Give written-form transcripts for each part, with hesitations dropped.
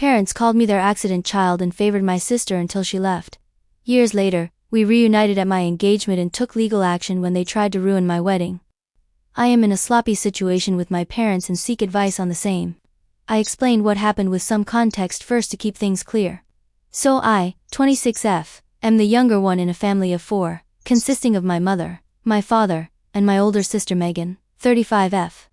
parents called me their accident child and favored my sister until she left. Years later, we reunited at my engagement and took legal action when they tried to ruin my wedding. I am in a sloppy situation with my parents and seek advice on the same. I explained what happened with some context first to keep things clear. So I, 26F, am the younger one in a family of 4, consisting of my mother, my father, and my older sister Megan, 35F.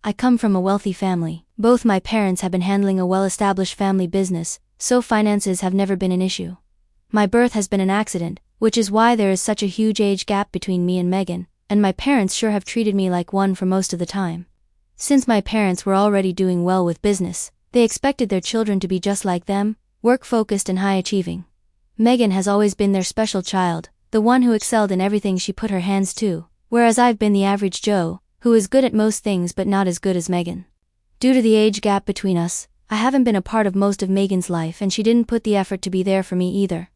I come from a wealthy family. Both my parents have been handling a well-established family business, so finances have never been an issue. My birth has been an accident, which is why there is such a huge age gap between me and Megan, and my parents sure have treated me like one for most of the time. Since my parents were already doing well with business, they expected their children to be just like them, work-focused and high-achieving. Megan has always been their special child, the one who excelled in everything she put her hands to, whereas I've been the average Joe, who is good at most things but not as good as Megan. Due to the age gap between us, I haven't been a part of most of Megan's life and she didn't put the effort to be there for me either.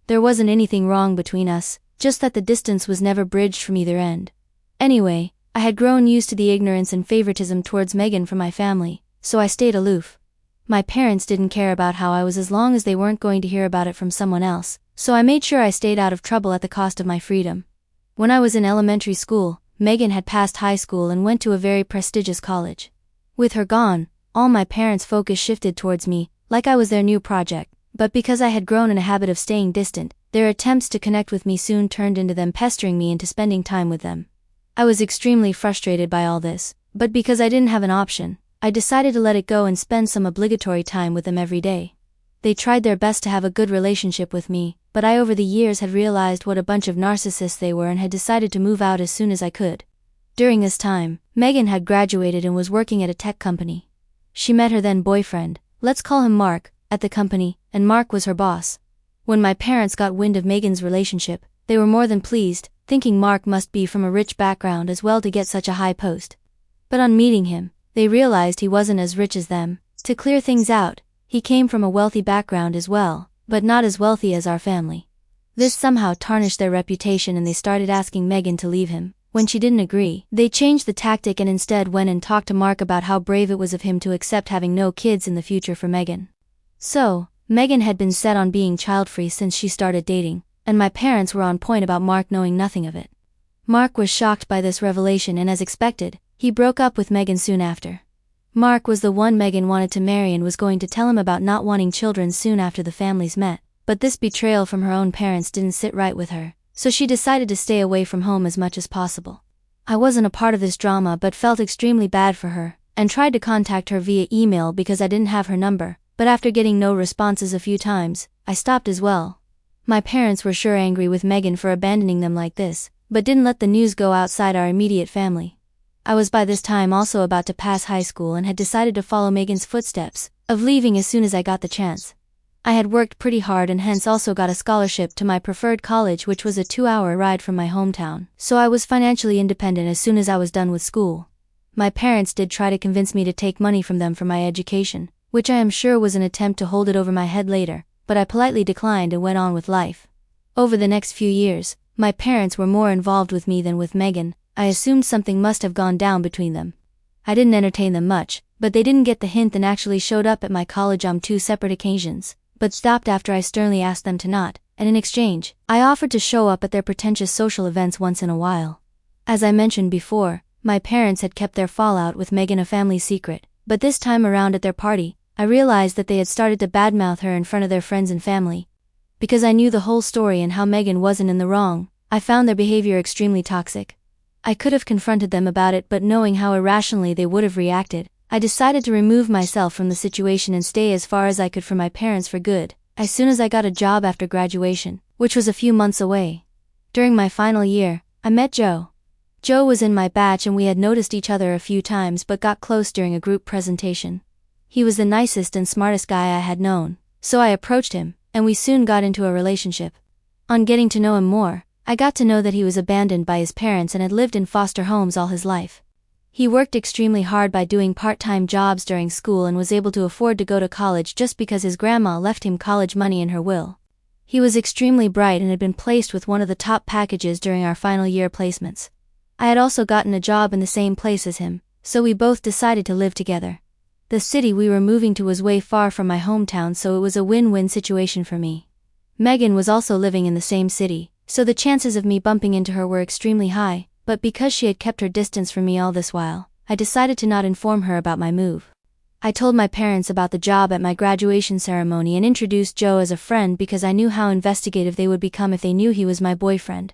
There wasn't anything wrong between us, just that the distance was never bridged from either end. Anyway, I had grown used to the ignorance and favoritism towards Megan from my family, so I stayed aloof. My parents didn't care about how I was as long as they weren't going to hear about it from someone else, so I made sure I stayed out of trouble at the cost of my freedom. When I was in elementary school, Megan had passed high school and went to a very prestigious college. With her gone, all my parents' focus shifted towards me, like I was their new project, but because I had grown in a habit of staying distant, their attempts to connect with me soon turned into them pestering me into spending time with them. I was extremely frustrated by all this, but because I didn't have an option, I decided to let it go and spend some obligatory time with them every day. They tried their best to have a good relationship with me, but I over the years had realized what a bunch of narcissists they were and had decided to move out as soon as I could. During this time, Megan had graduated and was working at a tech company. She met her then boyfriend, let's call him Mark, at the company, and Mark was her boss. When my parents got wind of Megan's relationship, they were more than pleased, thinking Mark must be from a rich background as well to get such a high post. But on meeting him, they realized he wasn't as rich as them. To clear things out, he came from a wealthy background as well, but not as wealthy as our family. This somehow tarnished their reputation and they started asking Megan to leave him. When she didn't agree, they changed the tactic and instead went and talked to Mark about how brave it was of him to accept having no kids in the future for Megan. So, Megan had been set on being child-free since she started dating, and my parents were on point about Mark knowing nothing of it. Mark was shocked by this revelation and as expected, he broke up with Megan soon after. Mark was the one Megan wanted to marry and was going to tell him about not wanting children soon after the families met, but this betrayal from her own parents didn't sit right with her, so she decided to stay away from home as much as possible. I wasn't a part of this drama but felt extremely bad for her, and tried to contact her via email because I didn't have her number, but after getting no responses a few times, I stopped as well. My parents were sure angry with Megan for abandoning them like this, but didn't let the news go outside our immediate family. I was by this time also about to pass high school and had decided to follow Megan's footsteps, of leaving as soon as I got the chance. I had worked pretty hard and hence also got a scholarship to my preferred college which was a 2-hour ride from my hometown, so I was financially independent as soon as I was done with school. My parents did try to convince me to take money from them for my education, which I am sure was an attempt to hold it over my head later, but I politely declined and went on with life. Over the next few years, my parents were more involved with me than with Megan. I assumed something must have gone down between them. I didn't entertain them much, but they didn't get the hint and actually showed up at my college on 2 separate occasions, but stopped after I sternly asked them to not, and in exchange, I offered to show up at their pretentious social events once in a while. As I mentioned before, my parents had kept their fallout with Megan a family secret, but this time around at their party, I realized that they had started to badmouth her in front of their friends and family. Because I knew the whole story and how Megan wasn't in the wrong, I found their behavior extremely toxic. I could have confronted them about it, but knowing how irrationally they would have reacted, I decided to remove myself from the situation and stay as far as I could from my parents for good, as soon as I got a job after graduation, which was a few months away. During my final year, I met Joe. Joe was in my batch and we had noticed each other a few times but got close during a group presentation. He was the nicest and smartest guy I had known, so I approached him, and we soon got into a relationship. On getting to know him more, I got to know that he was abandoned by his parents and had lived in foster homes all his life. He worked extremely hard by doing part-time jobs during school and was able to afford to go to college just because his grandma left him college money in her will. He was extremely bright and had been placed with one of the top packages during our final year placements. I had also gotten a job in the same place as him, so we both decided to live together. The city we were moving to was way far from my hometown, so it was a win-win situation for me. Megan was also living in the same city, so the chances of me bumping into her were extremely high, but because she had kept her distance from me all this while, I decided to not inform her about my move. I told my parents about the job at my graduation ceremony and introduced Joe as a friend because I knew how investigative they would become if they knew he was my boyfriend.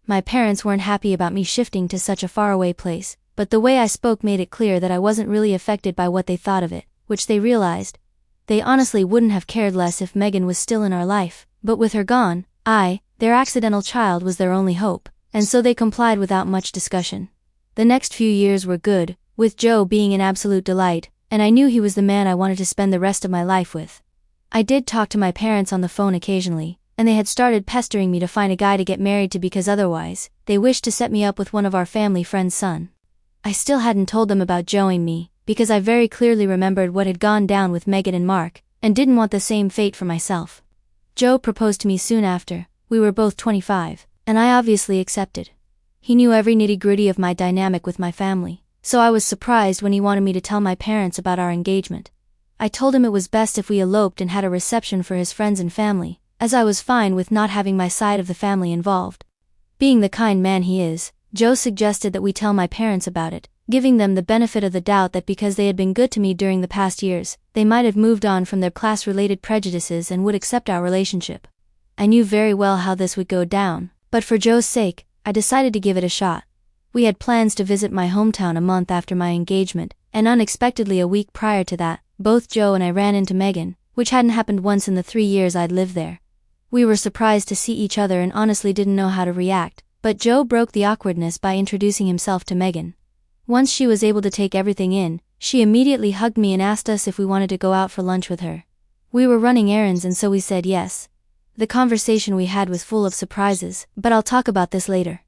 My parents weren't happy about me shifting to such a faraway place, but the way I spoke made it clear that I wasn't really affected by what they thought of it, which they realized. They honestly wouldn't have cared less if Megan was still in our life, but with her gone, their accidental child, was their only hope, and so they complied without much discussion. The next few years were good, with Joe being an absolute delight, and I knew he was the man I wanted to spend the rest of my life with. I did talk to my parents on the phone occasionally, and they had started pestering me to find a guy to get married to because otherwise, they wished to set me up with one of our family friends' son. I still hadn't told them about Joe and me, because I very clearly remembered what had gone down with Megan and Mark, and didn't want the same fate for myself. Joe proposed to me soon after. We were both 25, and I obviously accepted. He knew every nitty-gritty of my dynamic with my family, so I was surprised when he wanted me to tell my parents about our engagement. I told him it was best if we eloped and had a reception for his friends and family, as I was fine with not having my side of the family involved. Being the kind man he is, Joe suggested that we tell my parents about it, giving them the benefit of the doubt that because they had been good to me during the past years, they might have moved on from their class-related prejudices and would accept our relationship. I knew very well how this would go down, but for Joe's sake, I decided to give it a shot. We had plans to visit my hometown a month after my engagement, and unexpectedly a week prior to that, both Joe and I ran into Megan, which hadn't happened once in the 3 years I'd lived there. We were surprised to see each other and honestly didn't know how to react, but Joe broke the awkwardness by introducing himself to Megan. Once she was able to take everything in, she immediately hugged me and asked us if we wanted to go out for lunch with her. We were running errands and so we said yes. The conversation we had was full of surprises, but I'll talk about this later.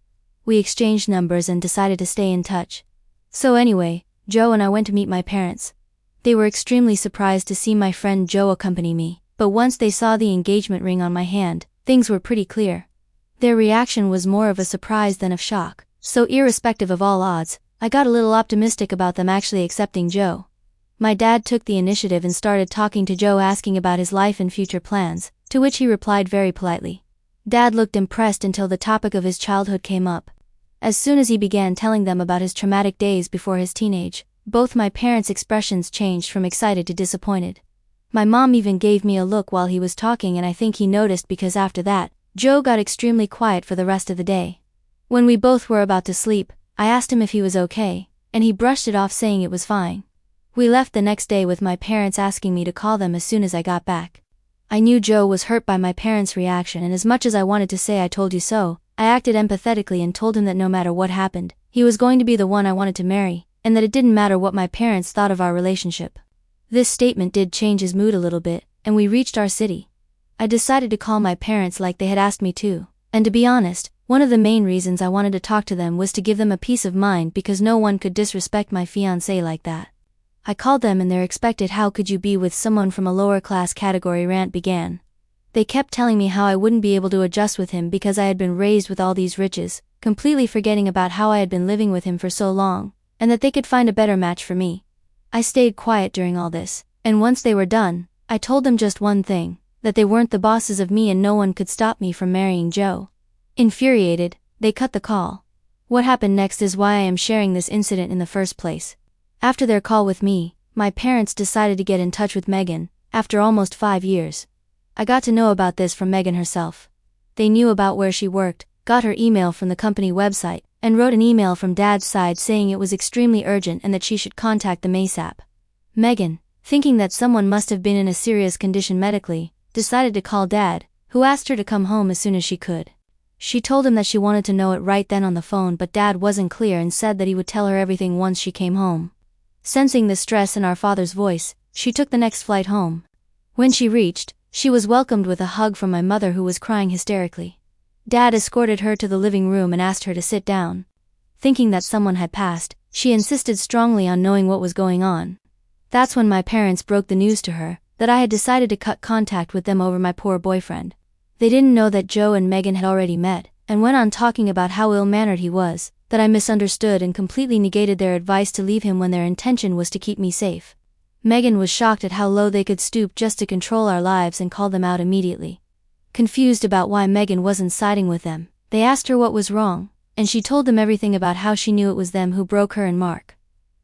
We exchanged numbers and decided to stay in touch. So anyway, Joe and I went to meet my parents. They were extremely surprised to see my friend Joe accompany me, but once they saw the engagement ring on my hand, things were pretty clear. Their reaction was more of a surprise than of shock, so irrespective of all odds, I got a little optimistic about them actually accepting Joe. My dad took the initiative and started talking to Joe, asking about his life and future plans, to which he replied very politely. Dad looked impressed until the topic of his childhood came up. As soon as he began telling them about his traumatic days before his teenage, both my parents' expressions changed from excited to disappointed. My mom even gave me a look while he was talking, and I think he noticed because after that, Joe got extremely quiet for the rest of the day. When we both were about to sleep, I asked him if he was okay, and he brushed it off saying it was fine. We left the next day with my parents asking me to call them as soon as I got back. I knew Joe was hurt by my parents' reaction, and as much as I wanted to say I told you so, I acted empathetically and told him that no matter what happened, he was going to be the one I wanted to marry, and that it didn't matter what my parents thought of our relationship. This statement did change his mood a little bit, and we reached our city. I decided to call my parents like they had asked me to, and to be honest, one of the main reasons I wanted to talk to them was to give them a peace of mind because no one could disrespect my fiancé like that. I called them and their expected "how could you be with someone from a lower class category" rant began. They kept telling me how I wouldn't be able to adjust with him because I had been raised with all these riches, completely forgetting about how I had been living with him for so long, and that they could find a better match for me. I stayed quiet during all this, and once they were done, I told them just one thing, that they weren't the bosses of me and no one could stop me from marrying Joe. Infuriated, they cut the call. What happened next is why I am sharing this incident in the first place. After their call with me, my parents decided to get in touch with Megan, after almost 5 years. I got to know about this from Megan herself. They knew about where she worked, got her email from the company website, and wrote an email from Dad's side saying it was extremely urgent and that she should contact them ASAP. Megan, thinking that someone must have been in a serious condition medically, decided to call Dad, who asked her to come home as soon as she could. She told him that she wanted to know it right then on the phone, but Dad wasn't clear and said that he would tell her everything once she came home. Sensing the stress in our father's voice, she took the next flight home. When she reached, she was welcomed with a hug from my mother, who was crying hysterically. Dad escorted her to the living room and asked her to sit down. Thinking that someone had passed, she insisted strongly on knowing what was going on. That's when my parents broke the news to her, that I had decided to cut contact with them over my poor boyfriend. They didn't know that Joe and Megan had already met, and went on talking about how ill-mannered he was, that I misunderstood and completely negated their advice to leave him when their intention was to keep me safe. Megan was shocked at how low they could stoop just to control our lives and called them out immediately. Confused about why Megan wasn't siding with them, they asked her what was wrong, and she told them everything about how she knew it was them who broke her and Mark.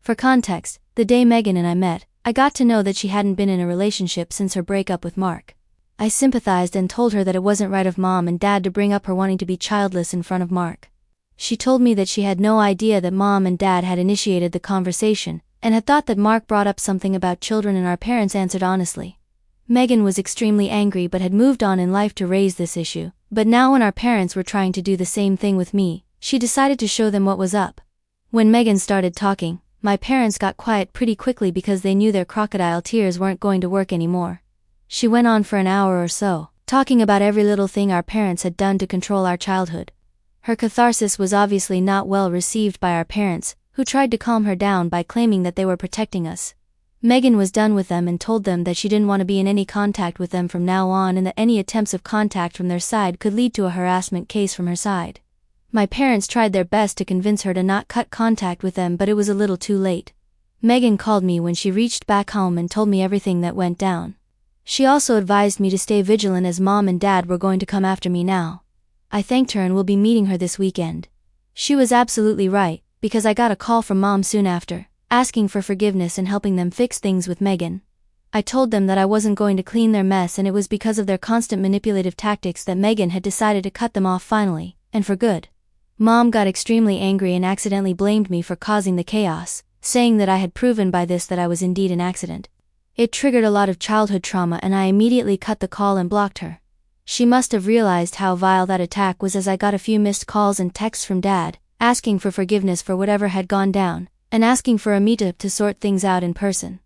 For context, the day Megan and I met, I got to know that she hadn't been in a relationship since her breakup with Mark. I sympathized and told her that it wasn't right of Mom and Dad to bring up her wanting to be childless in front of Mark. She told me that she had no idea that Mom and Dad had initiated the conversation, and had thought that Mark brought up something about children, and our parents answered honestly. Megan was extremely angry but had moved on in life to raise this issue, but now when our parents were trying to do the same thing with me, she decided to show them what was up. When Megan started talking, my parents got quiet pretty quickly because they knew their crocodile tears weren't going to work anymore. She went on for an hour or so, talking about every little thing our parents had done to control our childhood. Her catharsis was obviously not well received by our parents, who tried to calm her down by claiming that they were protecting us. Megan was done with them and told them that she didn't want to be in any contact with them from now on, and that any attempts of contact from their side could lead to a harassment case from her side. My parents tried their best to convince her to not cut contact with them, but it was a little too late. Megan called me when she reached back home and told me everything that went down. She also advised me to stay vigilant as Mom and Dad were going to come after me now. I thanked her and will be meeting her this weekend. She was absolutely right, because I got a call from Mom soon after, asking for forgiveness and helping them fix things with Megan. I told them that I wasn't going to clean their mess, and it was because of their constant manipulative tactics that Megan had decided to cut them off finally, and for good. Mom got extremely angry and accidentally blamed me for causing the chaos, saying that I had proven by this that I was indeed an accident. It triggered a lot of childhood trauma, and I immediately cut the call and blocked her. She must have realized how vile that attack was, as I got a few missed calls and texts from Dad, asking for forgiveness for whatever had gone down, and asking for a meetup to sort things out in person.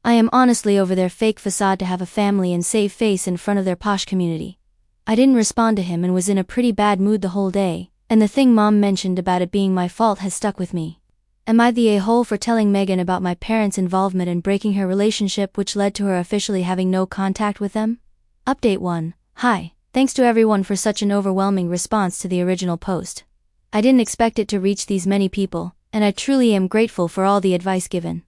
I am honestly over their fake facade to have a family and save face in front of their posh community. I didn't respond to him and was in a pretty bad mood the whole day, and the thing Mom mentioned about it being my fault has stuck with me. Am I the a-hole for telling Megan about my parents' involvement in breaking her relationship, which led to her officially having no contact with them? Update 1. Hi, thanks to everyone for such an overwhelming response to the original post. I didn't expect it to reach these many people, and I truly am grateful for all the advice given.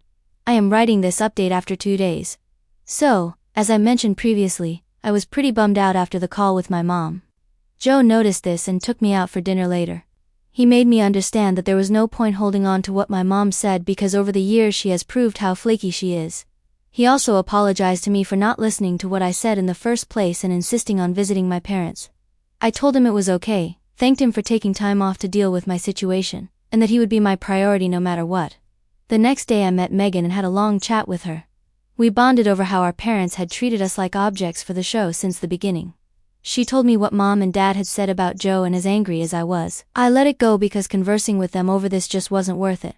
I am writing this update after 2 days. So, as I mentioned previously, I was pretty bummed out after the call with my mom. Joe noticed this and took me out for dinner later. He made me understand that there was no point holding on to what my mom said, because over the years she has proved how flaky she is. He also apologized to me for not listening to what I said in the first place and insisting on visiting my parents. I told him it was okay, thanked him for taking time off to deal with my situation, and that he would be my priority no matter what. The next day I met Megan and had a long chat with her. We bonded over how our parents had treated us like objects for the show since the beginning. She told me what Mom and Dad had said about Joe, and as angry as I was, I let it go because conversing with them over this just wasn't worth it.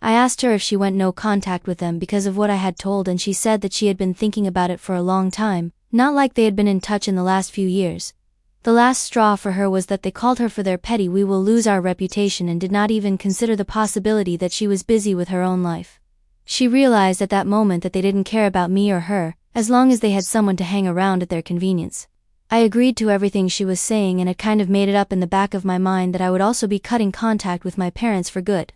I asked her if she went no contact with them because of what I had told, and she said that she had been thinking about it for a long time, not like they had been in touch in the last few years. The last straw for her was that they called her for their petty "we will lose our reputation" and did not even consider the possibility that she was busy with her own life. She realized at that moment that they didn't care about me or her, as long as they had someone to hang around at their convenience. I agreed to everything she was saying and had kind of made it up in the back of my mind that I would also be cutting contact with my parents for good.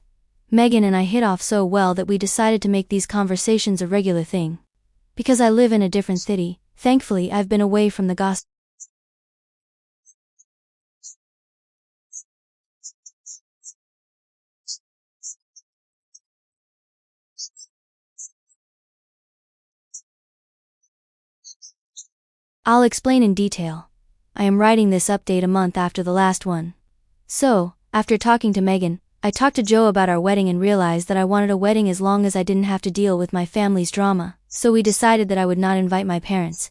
Megan and I hit off so well that we decided to make these conversations a regular thing. Because I live in a different city, thankfully I've been away from the gossip. I'll explain in detail. I am writing this update a month after the last one. So, after talking to Megan, I talked to Joe about our wedding and realized that I wanted a wedding as long as I didn't have to deal with my family's drama, so we decided that I would not invite my parents.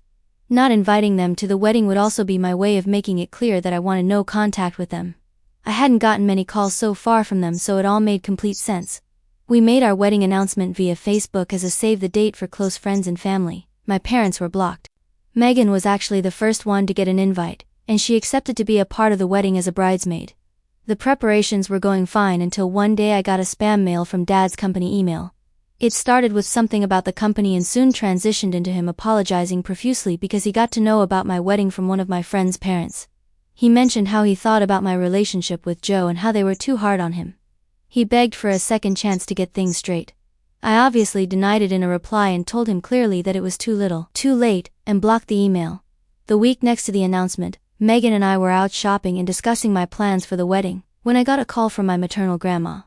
Not inviting them to the wedding would also be my way of making it clear that I wanted no contact with them. I hadn't gotten many calls so far from them, so it all made complete sense. We made our wedding announcement via Facebook as a save the date for close friends and family. My parents were blocked. Megan was actually the first one to get an invite, and she accepted to be a part of the wedding as a bridesmaid. The preparations were going fine until one day I got a spam mail from Dad's company email. It started with something about the company and soon transitioned into him apologizing profusely because he got to know about my wedding from one of my friend's parents. He mentioned how he thought about my relationship with Joe and how they were too hard on him. He begged for a second chance to get things straight. I obviously denied it in a reply and told him clearly that it was too little, too late, and blocked the email. The week next to the announcement, Megan and I were out shopping and discussing my plans for the wedding, when I got a call from my maternal grandma.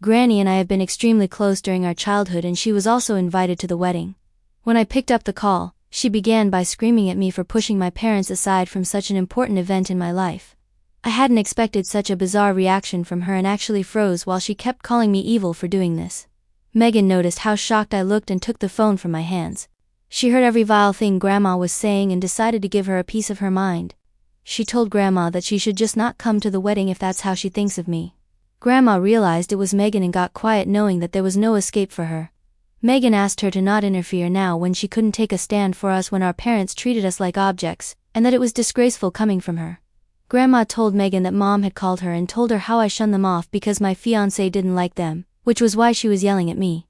Granny and I have been extremely close during our childhood, and she was also invited to the wedding. When I picked up the call, she began by screaming at me for pushing my parents aside from such an important event in my life. I hadn't expected such a bizarre reaction from her and actually froze while she kept calling me evil for doing this. Megan noticed how shocked I looked and took the phone from my hands. She heard every vile thing Grandma was saying and decided to give her a piece of her mind. She told Grandma that she should just not come to the wedding if that's how she thinks of me. Grandma realized it was Megan and got quiet, knowing that there was no escape for her. Megan asked her to not interfere now when she couldn't take a stand for us when our parents treated us like objects, and that it was disgraceful coming from her. Grandma told Megan that Mom had called her and told her how I shunned them off because my fiancé didn't like them, which was why she was yelling at me.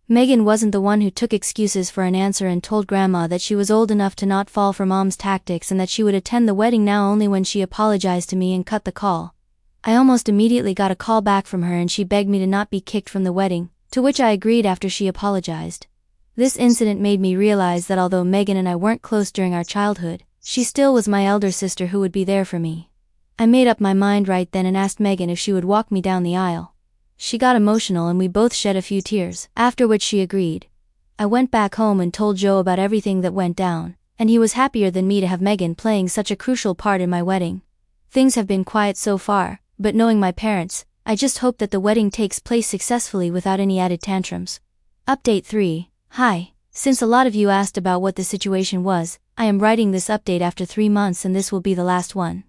Megan wasn't the one who took excuses for an answer and told Grandma that she was old enough to not fall for Mom's tactics and that she would attend the wedding now only when she apologized to me and cut the call. I almost immediately got a call back from her and she begged me to not be kicked from the wedding, to which I agreed after she apologized. This incident made me realize that although Megan and I weren't close during our childhood, she still was my elder sister who would be there for me. I made up my mind right then and asked Megan if she would walk me down the aisle. She got emotional and we both shed a few tears, after which she agreed. I went back home and told Joe about everything that went down, and he was happier than me to have Megan playing such a crucial part in my wedding. Things have been quiet so far, but knowing my parents, I just hope that the wedding takes place successfully without any added tantrums. Update 3. Hi. Since a lot of you asked about what the situation was, I am writing this update after 3 months and this will be the last one.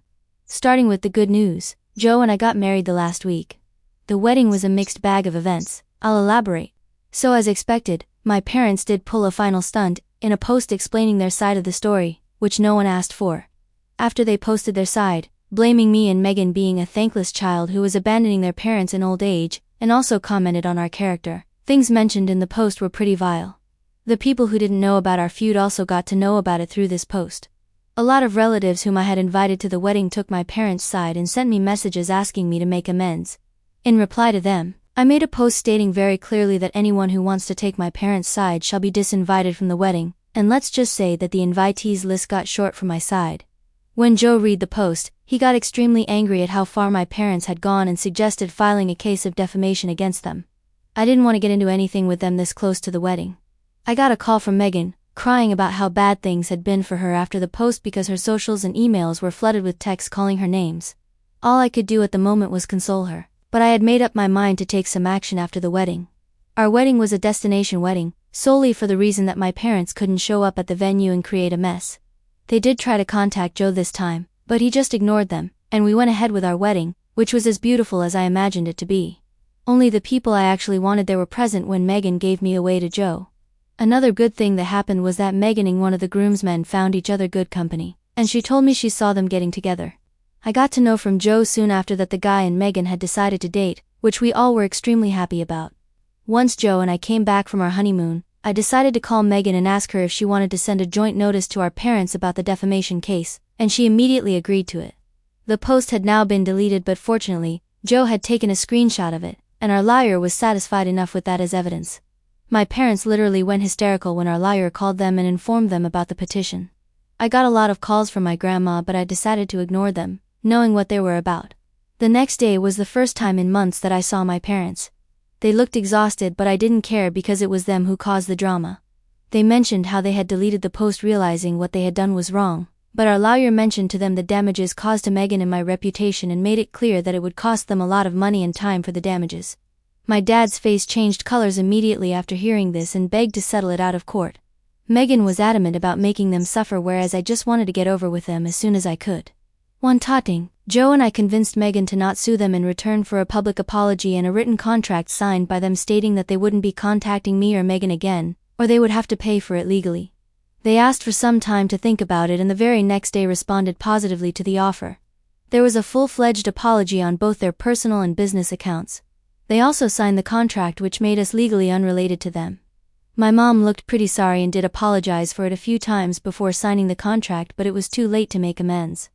Starting with the good news, Joe and I got married the last week. The wedding was a mixed bag of events. I'll elaborate. So as expected, my parents did pull a final stunt, in a post explaining their side of the story, which no one asked for. After they posted their side, blaming me and Megan being a thankless child who was abandoning their parents in old age, and also commented on our character, things mentioned in the post were pretty vile. The people who didn't know about our feud also got to know about it through this post. A lot of relatives whom I had invited to the wedding took my parents' side and sent me messages asking me to make amends. In reply to them, I made a post stating very clearly that anyone who wants to take my parents' side shall be disinvited from the wedding, and let's just say that the invitees list got short for my side. When Joe read the post, he got extremely angry at how far my parents had gone and suggested filing a case of defamation against them. I didn't want to get into anything with them this close to the wedding. I got a call from Megan, crying about how bad things had been for her after the post because her socials and emails were flooded with texts calling her names. All I could do at the moment was console her. But I had made up my mind to take some action after the wedding. Our wedding was a destination wedding, solely for the reason that my parents couldn't show up at the venue and create a mess. They did try to contact Joe this time, but he just ignored them, and we went ahead with our wedding, which was as beautiful as I imagined it to be. Only the people I actually wanted there were present when Megan gave me away to Joe. Another good thing that happened was that Megan and one of the groomsmen found each other good company, and she told me she saw them getting together. I got to know from Joe soon after that the guy and Megan had decided to date, which we all were extremely happy about. Once Joe and I came back from our honeymoon, I decided to call Megan and ask her if she wanted to send a joint notice to our parents about the defamation case, and she immediately agreed to it. The post had now been deleted, but fortunately, Joe had taken a screenshot of it, and our lawyer was satisfied enough with that as evidence. My parents literally went hysterical when our lawyer called them and informed them about the petition. I got a lot of calls from my grandma, but I decided to ignore them, knowing what they were about. The next day was the first time in months that I saw my parents. They looked exhausted, but I didn't care because it was them who caused the drama. They mentioned how they had deleted the post realizing what they had done was wrong, but our lawyer mentioned to them the damages caused to Megan and my reputation and made it clear that it would cost them a lot of money and time for the damages. My dad's face changed colors immediately after hearing this and begged to settle it out of court. Megan was adamant about making them suffer, whereas I just wanted to get over with them as soon as I could. One talking, Joe and I convinced Megan to not sue them in return for a public apology and a written contract signed by them stating that they wouldn't be contacting me or Megan again, or they would have to pay for it legally. They asked for some time to think about it and the very next day responded positively to the offer. There was a full-fledged apology on both their personal and business accounts. They also signed the contract, which made us legally unrelated to them. My mom looked pretty sorry and did apologize for it a few times before signing the contract, but it was too late to make amends.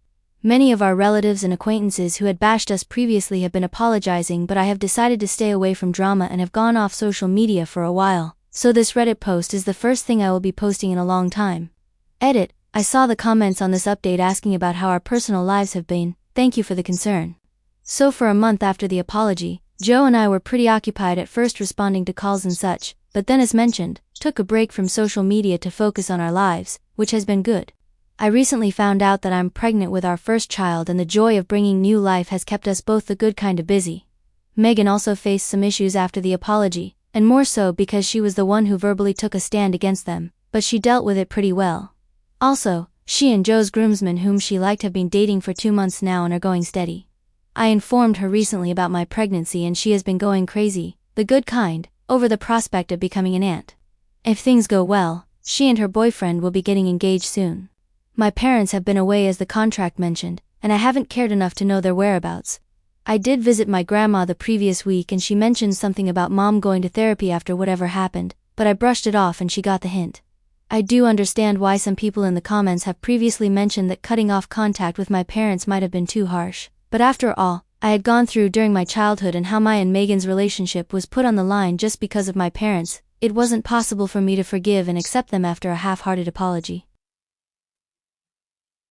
Many of our relatives and acquaintances who had bashed us previously have been apologizing, but I have decided to stay away from drama and have gone off social media for a while, so this Reddit post is the first thing I will be posting in a long time. Edit, I saw the comments on this update asking about how our personal lives have been, thank you for the concern. So for a month after the apology, Joe and I were pretty occupied at first responding to calls and such, but then as mentioned, took a break from social media to focus on our lives, which has been good. I recently found out that I'm pregnant with our first child, and the joy of bringing new life has kept us both the good kind of busy. Megan also faced some issues after the apology, and more so because she was the one who verbally took a stand against them, but she dealt with it pretty well. Also, she and Joe's groomsmen whom she liked have been dating for 2 months now and are going steady. I informed her recently about my pregnancy and she has been going crazy, the good kind, over the prospect of becoming an aunt. If things go well, she and her boyfriend will be getting engaged soon. My parents have been away as the contract mentioned, and I haven't cared enough to know their whereabouts. I did visit my grandma the previous week and she mentioned something about mom going to therapy after whatever happened, but I brushed it off and she got the hint. I do understand why some people in the comments have previously mentioned that cutting off contact with my parents might have been too harsh, but after all, I had gone through during my childhood and how my and Megan's relationship was put on the line just because of my parents, it wasn't possible for me to forgive and accept them after a half-hearted apology.